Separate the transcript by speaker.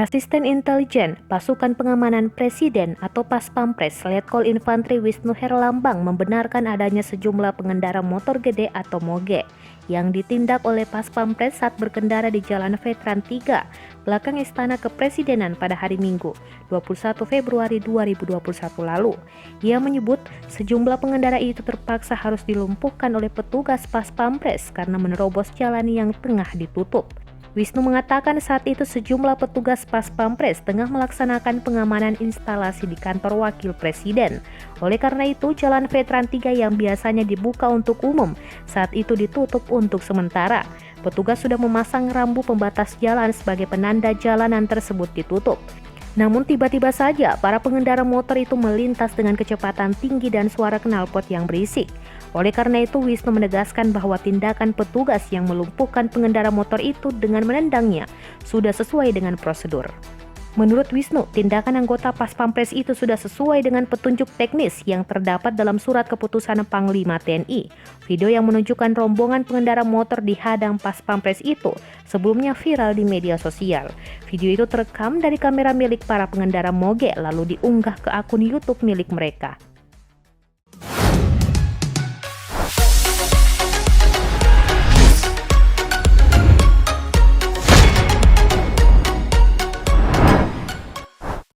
Speaker 1: Asisten Intelijen Pasukan Pengamanan Presiden atau Paspampres Letkol Infantri Wisnu Herlambang membenarkan adanya sejumlah pengendara motor gede atau moge yang ditindak oleh Paspampres saat berkendara di Jalan Veteran 3, belakang Istana Kepresidenan pada hari Minggu, 21 Februari 2021 lalu. Ia menyebut sejumlah pengendara itu terpaksa harus dilumpuhkan oleh petugas Paspampres karena menerobos jalan yang tengah ditutup. Wisnu mengatakan saat itu sejumlah petugas Paspampres tengah melaksanakan pengamanan instalasi di kantor Wakil Presiden. Oleh karena itu, Jalan Veteran 3 yang biasanya dibuka untuk umum saat itu ditutup untuk sementara. Petugas sudah memasang rambu pembatas jalan sebagai penanda jalanan tersebut ditutup. Namun tiba-tiba saja para pengendara motor itu melintas dengan kecepatan tinggi dan suara knalpot yang berisik. Oleh karena itu, Wisnu menegaskan bahwa tindakan petugas yang melumpuhkan pengendara motor itu dengan menendangnya sudah sesuai dengan prosedur. Menurut Wisnu, tindakan anggota Paspampres itu sudah sesuai dengan petunjuk teknis yang terdapat dalam surat keputusan Panglima TNI. Video yang menunjukkan rombongan pengendara motor dihadang Paspampres itu sebelumnya viral di media sosial. Video itu terekam dari kamera milik para pengendara moge lalu diunggah ke akun YouTube milik mereka.